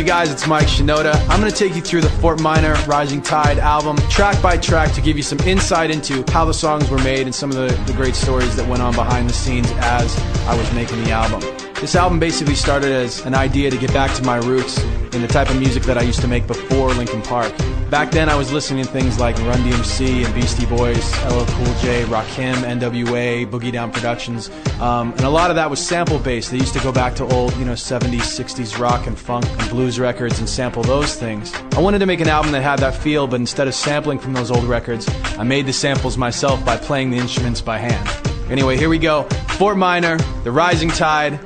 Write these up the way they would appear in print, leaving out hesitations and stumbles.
you guys? It's Mike Shinoda. I'm going to take you through the Fort Minor Rising Tide album, track by track, to give you some insight into how the songs were made and some of the great stories that went on behind the scenes as I was making the album. This album basically started as an idea to get back to my roots in the type of music that I used to make before Linkin Park. Back then I was listening to things like Run DMC and Beastie Boys, LL Cool J, Rakim, NWA, Boogie Down Productions, and a lot of that was sample based. They used to go back to old, 70s, 60s rock and funk and blues records and sample those things. I wanted to make an album that had that feel, but instead of sampling from those old records, I made the samples myself by playing the instruments by hand. Anyway, here we go. Fort Minor, The Rising Tide.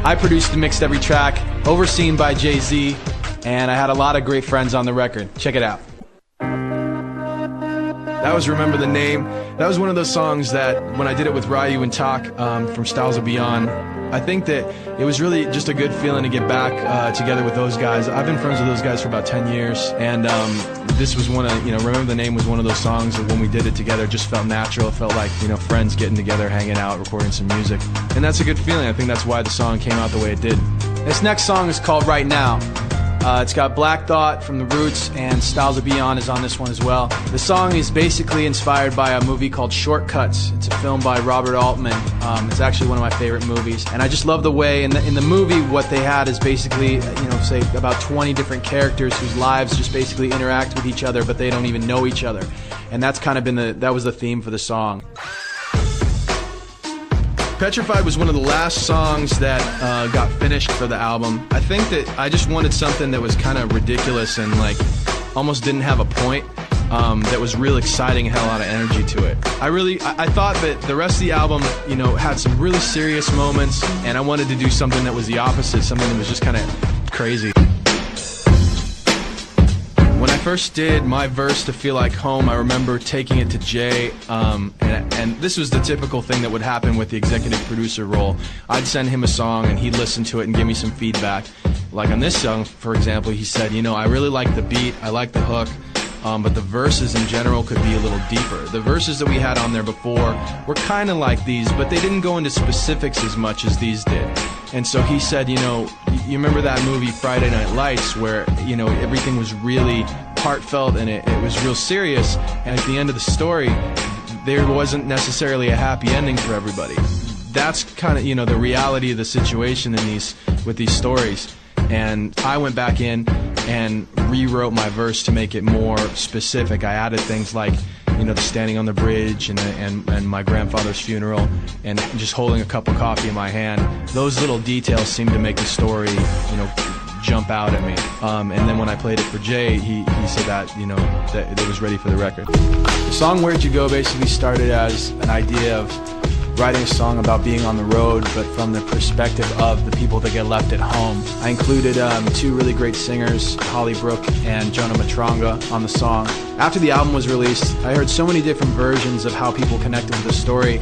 I produced and mixed every track, overseen by Jay-Z, and I had a lot of great friends on the record. Check it out. That was Remember the Name. That was one of those songs that, when I did it with Ryu and Tak from Styles of Beyond, I think that it was really just a good feeling to get back together with those guys. I've been friends with those guys for about 10 years, and this was one of, Remember the Name was one of those songs that when we did it together, it just felt natural. It felt like, friends getting together, hanging out, recording some music. And that's a good feeling. I think that's why the song came out the way it did. This next song is called Right Now. It's got Black Thought from The Roots, and Styles of Beyond is on this one as well. The song is basically inspired by a movie called Shortcuts. It's a film by Robert Altman. It's actually one of my favorite movies, and I just love the way in the movie what they had is basically, say about 20 different characters whose lives just basically interact with each other, but they don't even know each other. And that's kind of been that was the theme for the song. Petrified was one of the last songs that got finished for the album. I think that I just wanted something that was kind of ridiculous and almost didn't have a point, that was real exciting and had a lot of energy to it. I thought that the rest of the album, had some really serious moments, and I wanted to do something that was the opposite, something that was just kind of crazy. When I first did my verse to Feel Like Home, I remember taking it to Jay, and this was the typical thing that would happen with the executive producer role. I'd send him a song and he'd listen to it and give me some feedback. Like on this song, for example, he said, I really like the beat, I like the hook, but the verses in general could be a little deeper. The verses that we had on there before were kind of like these, but they didn't go into specifics as much as these did. And so he said, you remember that movie Friday Night Lights where, everything was really heartfelt and it was real serious, and at the end of the story, there wasn't necessarily a happy ending for everybody. That's kind of, the reality of the situation with these stories. And I went back in and rewrote my verse to make it more specific. I added things like, the standing on the bridge and my grandfather's funeral and just holding a cup of coffee in my hand. Those little details seemed to make the story, jump out at me. And then when I played it for Jay, he said that, that it was ready for the record. The song Where'd You Go basically started as an idea of writing a song about being on the road, but from the perspective of the people that get left at home. I included two really great singers, Holly Brook and Jonah Matranga, on the song. After the album was released, I heard so many different versions of how people connected with the story,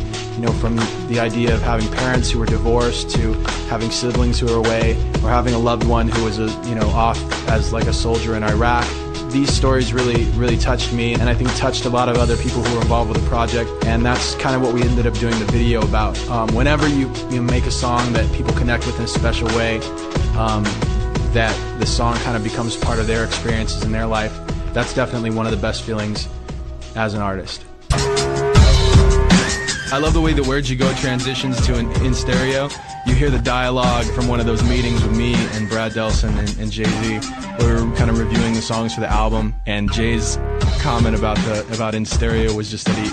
from the idea of having parents who were divorced to having siblings who were away, or having a loved one who was off as like a soldier in Iraq. These stories really, really touched me, and I think touched a lot of other people who were involved with the project, and that's kind of what we ended up doing the video about. Whenever you make a song that people connect with in a special way, that the song kind of becomes part of their experiences in their life, that's definitely one of the best feelings as an artist. I love the way that Where'd You Go transitions to in stereo. You hear the dialogue from one of those meetings with me and Brad Delson and Jay-Z, where we were kind of reviewing the songs for the album, and Jay's comment about in stereo was just that he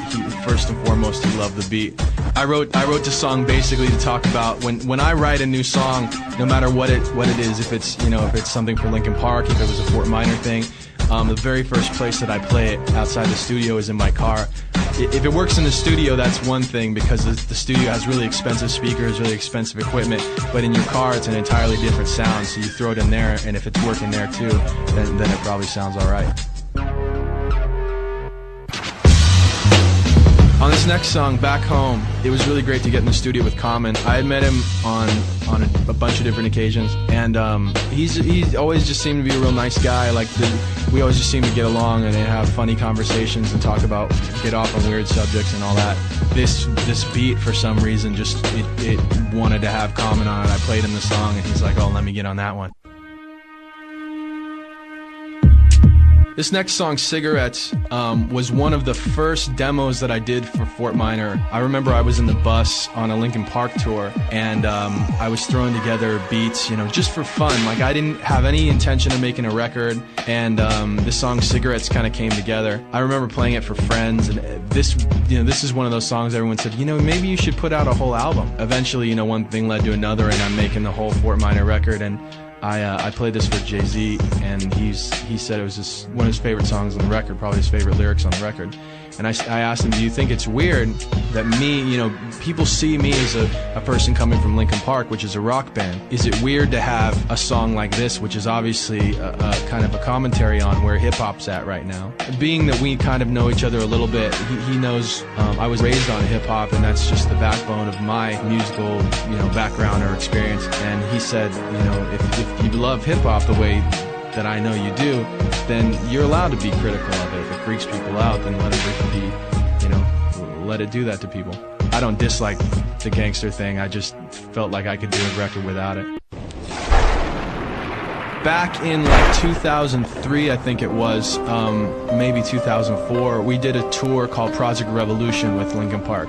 first and foremost, he loved the beat. I wrote the song basically to talk about when I write a new song, no matter what it is, if it's something for Linkin Park, if it was a Fort Minor thing, the very first place that I play it outside the studio is in my car. If it works in the studio, that's one thing, because the studio has really expensive speakers, really expensive equipment, but in your car it's an entirely different sound, so you throw it in there, and if it's working there too, then it probably sounds alright. On this next song, Back Home, it was really great to get in the studio with Common. I had met him on a bunch of different occasions, and he always just seemed to be a real nice guy. We always just seemed to get along and have funny conversations and get off on weird subjects and all that. This beat, for some reason, just it wanted to have Common on it. I played him the song, and he's like, "Oh, let me get on that one." This next song, Cigarettes, was one of the first demos that I did for Fort Minor. I remember I was in the bus on a Linkin Park tour, and I was throwing together beats, just for fun. Like, I didn't have any intention of making a record, and this song, Cigarettes, kind of came together. I remember playing it for friends, and this is one of those songs everyone said, maybe you should put out a whole album. Eventually, one thing led to another, and I'm making the whole Fort Minor record, and I played this for Jay-Z, and he said it was just one of his favorite songs on the record, probably his favorite lyrics on the record. And I asked him, do you think it's weird that people see me as a person coming from Linkin Park, which is a rock band? Is it weird to have a song like this, which is obviously a kind of a commentary on where hip-hop's at right now? Being that we kind of know each other a little bit, he knows I was raised on hip-hop, and that's just the backbone of my musical, background or experience. And he said, if you love hip-hop the way that I know you do, then you're allowed to be critical of it. If it freaks people out, then let it do that to people. I don't dislike the gangster thing. I just felt like I could do a record without it. Back in 2003, I think it was, maybe 2004, we did a tour called Project Revolution with Linkin Park.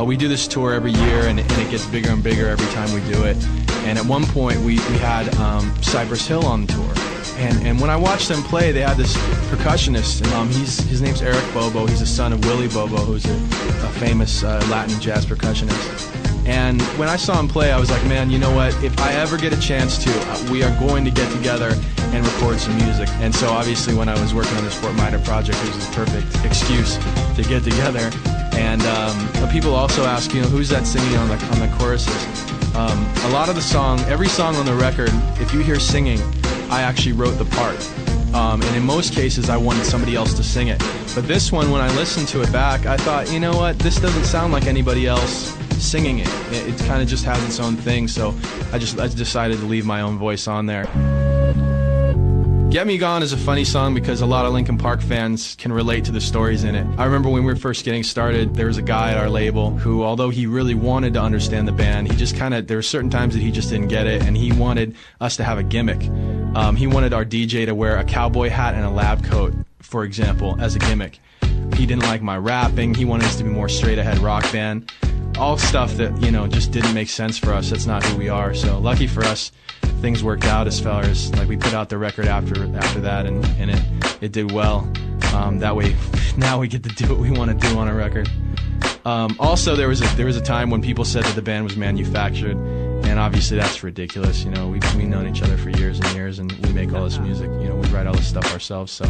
We do this tour every year, and it gets bigger and bigger every time we do it. And at one point, we had Cypress Hill on the tour. And when I watched them play, they had this percussionist, and his name's Eric Bobo. He's the son of Willie Bobo, who's a famous Latin jazz percussionist. And when I saw him play, I was like, man, you know what? If I ever get a chance to, we are going to get together and record some music. And so obviously when I was working on this Fort Minor project, it was a perfect excuse to get together. And people also ask, who's that singing on the choruses? A lot of the song, every song on the record, if you hear singing, I actually wrote the part. And in most cases, I wanted somebody else to sing it. But this one, when I listened to it back, I thought, you know what? This doesn't sound like anybody else singing it. It kind of just has its own thing, so I decided to leave my own voice on there. Get Me Gone is a funny song because a lot of Linkin Park fans can relate to the stories in it. I remember when we were first getting started, there was a guy at our label who, although he really wanted to understand the band, there were certain times that he just didn't get it, and he wanted us to have a gimmick. He wanted our DJ to wear a cowboy hat and a lab coat, for example, as a gimmick. He didn't like my rapping. He wanted us to be more straight-ahead rock band. All stuff that, just didn't make sense for us. That's not who we are. So lucky for us, things worked out as far as, we put out the record after that, and it did well. That way, now we get to do what we want to do on a record. Also, there was a time when people said that the band was manufactured, and obviously that's ridiculous. We've known each other for years and years, and we make all this music. We write all this stuff ourselves. So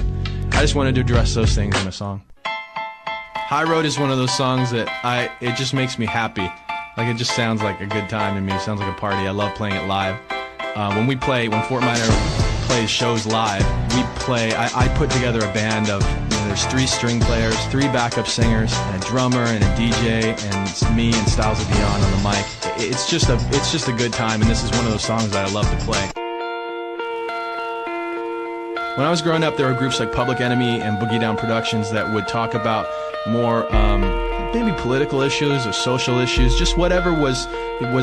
I just wanted to address those things in a song. High Road is one of those songs that it just makes me happy. It just sounds like a good time to me. It sounds like a party. I love playing it live. When Fort Minor plays shows live, I put together a band of, there's 3 string players, 3 backup singers, and a drummer, and a DJ, and it's me and Styles of Beyond on the mic. It's just a good time, and this is one of those songs that I love to play. When I was growing up, there were groups like Public Enemy and Boogie Down Productions that would talk about more maybe political issues or social issues, just whatever was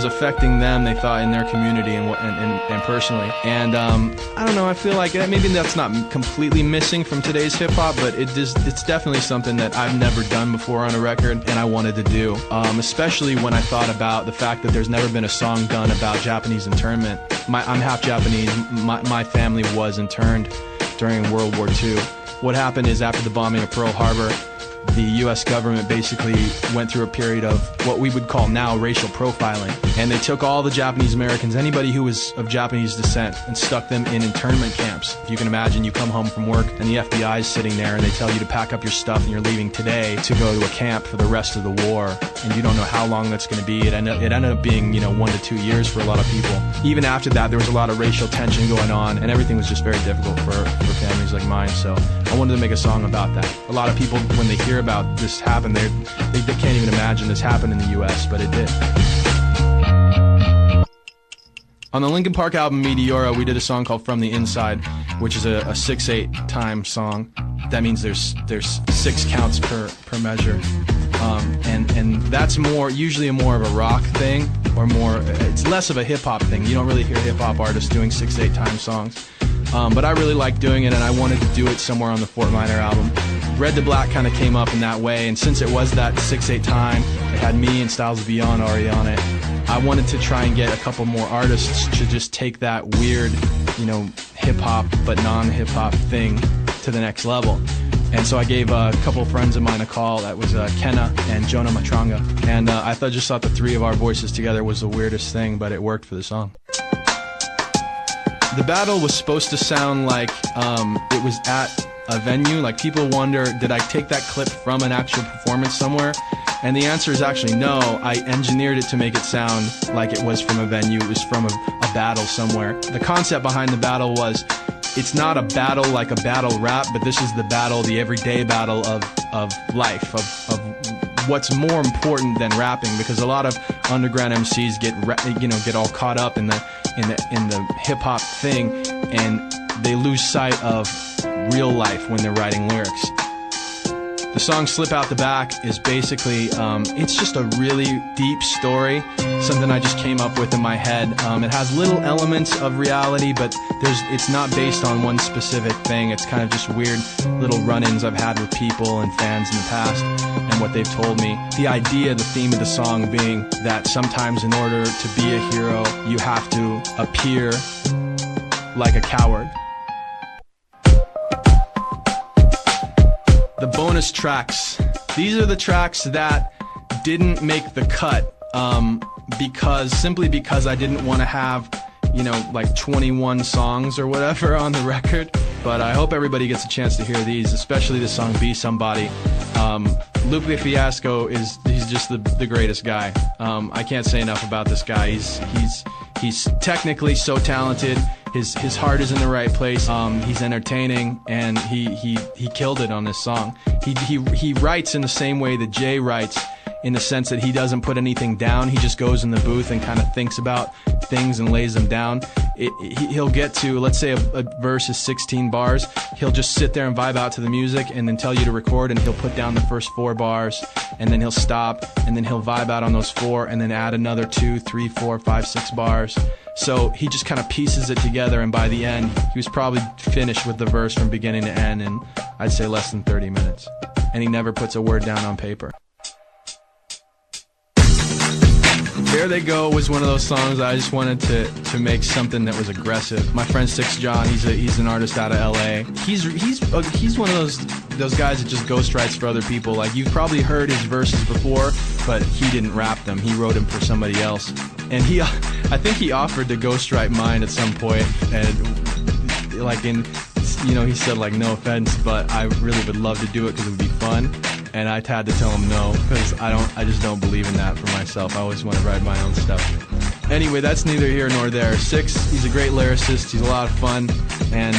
affecting them, they thought, in their community and personally. And I don't know, I feel like maybe that's not completely missing from today's hip-hop, but it's definitely something that I've never done before on a record, and I wanted to do. Especially when I thought about the fact that there's never been a song done about Japanese internment. I'm half Japanese. My family was interned during World War II. What happened is, after the bombing of Pearl Harbor, the U.S. government basically went through a period of what we would call now racial profiling. And they took all the Japanese Americans, anybody who was of Japanese descent, and stuck them in internment camps. If you can imagine, you come home from work and the FBI is sitting there and they tell you to pack up your stuff and you're leaving today to go to a camp for the rest of the war. And you don't know how long that's going to be. It ended up being, 1 to 2 years for a lot of people. Even after that, there was a lot of racial tension going on, and everything was just very difficult for families like mine. So I wanted to make a song about that. A lot of people, when they hear about this happen, they can't even imagine this happened in the U.S., but it did. On the Linkin Park album Meteora, we did a song called From the Inside, which is a 6/8 time song. That means there's 6 counts per measure. And that's usually more of a rock thing, or it's less of a hip-hop thing. You don't really hear hip-hop artists doing 6/8 time songs. But I really liked doing it, and I wanted to do it somewhere on the Fort Minor album. Red to Black kind of came up in that way, and since it was that 6/8 time, it had me and Styles of Beyond already on it. I wanted to try and get a couple more artists to just take that weird, hip-hop but non-hip-hop thing to the next level. And so I gave a couple friends of mine a call. That was Kenna and Jonah Matranga. And I just thought the three of our voices together was the weirdest thing, but it worked for the song. The battle was supposed to sound like it was at a venue. Like, people wonder, did I take that clip from an actual performance somewhere? And the answer is actually no. I engineered it to make it sound like it was from a venue. It was from a battle somewhere. The concept behind the battle was, it's not a battle like a battle rap, but this is the battle, the everyday battle of life, of what's more important than rapping, because a lot of underground MCs get all caught up in the hip hop thing, and they lose sight of real life when they're writing lyrics. The song Slip Out the Back is basically, it's just a really deep story, something I just came up with in my head. It has little elements of reality, but it's not based on one specific thing. It's kind of just weird little run-ins I've had with people and fans in the past and what they've told me. The idea, the theme of the song being that sometimes in order to be a hero, you have to appear like a coward. The bonus tracks. These are the tracks that didn't make the cut simply because I didn't want to have, 21 songs or whatever on the record. But I hope everybody gets a chance to hear these, especially the song Be Somebody. Lupe Fiasco he's just the greatest guy. I can't say enough about this guy. He's technically so talented. His heart is in the right place. He's entertaining, and he killed it on this song. He writes in the same way that Jay writes, in the sense that he doesn't put anything down. He just goes in the booth and kind of thinks about things and lays them down. He'll get to, let's say a verse is 16 bars, he'll just sit there and vibe out to the music and then tell you to record, and he'll put down the first 4 bars, and then he'll stop, and then he'll vibe out on those 4, and then add another 2, 3, 4, 5, 6 bars. So he just kind of pieces it together, and by the end, he was probably finished with the verse from beginning to end in, I'd say, less than 30 minutes. And he never puts a word down on paper. There They Go was one of those songs I just wanted to make something that was aggressive. My friend Six John, he's an artist out of LA. He's one of those guys that just ghost writes for other people. Like, you've probably heard his verses before, but he didn't rap them. He wrote them for somebody else. And I think he offered to ghostwrite mine at some point, and he said, like, no offense, but I really would love to do it because it would be fun. And I had to tell him no, because I just don't believe in that for myself. I always want to write my own stuff. Anyway, that's neither here nor there. Six, he's a great lyricist. He's a lot of fun, and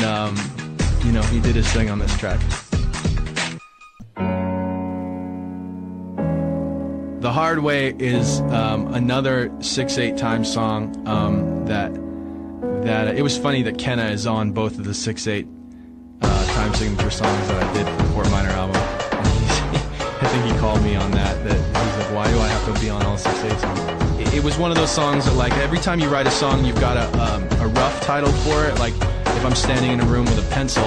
he did his thing on this track. The Hard Way is another 6/8 time song that it was funny that Kenna is on both of the 6/8 time signature songs that I did for the Fort Minor album. I think he called me on that he's like, why do I have to be on all 6/8 songs? It was one of those songs that, like, every time you write a song, you've got a rough title for it. Like, if I'm standing in a room with a pencil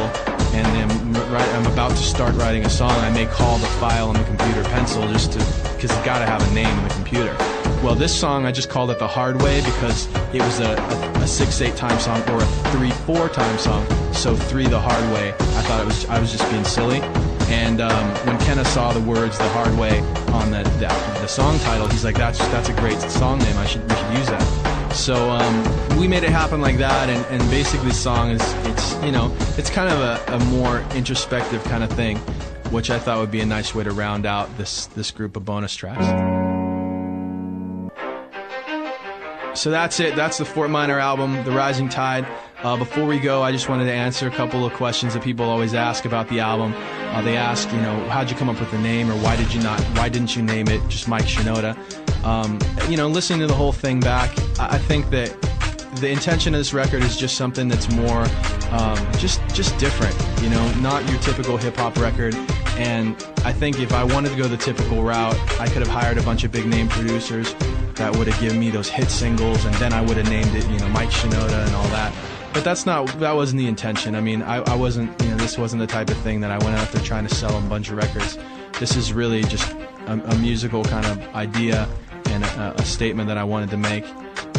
and I'm about to start writing a song, I may call the file on the computer pencil because it's got to have a name in the computer. Well, this song, I just called it The Hard Way because it was a 6/8 time song, or a 3/4 time song. So 3 The Hard Way. I thought I was just being silly. And when Kenna saw the words "The Hard Way" on the song title, he's like, "That's a great song name. We should use that." So we made it happen like that, and basically the song it's kind of a more introspective kind of thing, which I thought would be a nice way to round out this group of bonus tracks. So that's it. That's the Fort Minor album, The Rising Tide. Before we go, I just wanted to answer a couple of questions that people always ask about the album. They ask, how'd you come up with the name, or why didn't you name it just Mike Shinoda? Listening to the whole thing back, I think that the intention of this record is just something that's more, just different, not your typical hip-hop record. And I think if I wanted to go the typical route, I could have hired a bunch of big-name producers that would have given me those hit singles, and then I would have named it, Mike Shinoda and all that. But that wasn't the intention. I mean, I wasn't, this wasn't the type of thing that I went out there trying to sell a bunch of records. This is really just a musical kind of idea and a statement that I wanted to make.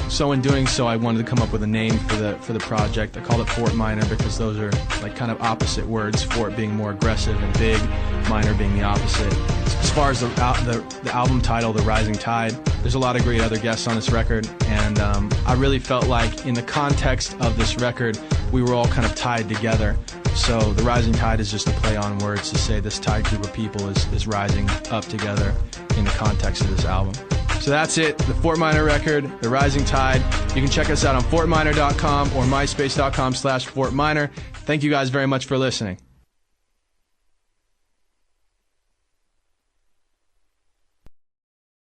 So in doing so, I wanted to come up with a name for the project. I called it Fort Minor because those are like kind of opposite words. Fort being more aggressive and big, Minor being the opposite. As far as the album title, The Rising Tide, there's a lot of great other guests on this record, and I really felt like in the context of this record, we were all kind of tied together. So The Rising Tide is just a play on words to say this tied group of people is rising up together in the context of this album. So that's it, the Fort Minor record, The Rising Tide. You can check us out on fortminor.com or myspace.com/Fort Minor. Thank you guys very much for listening.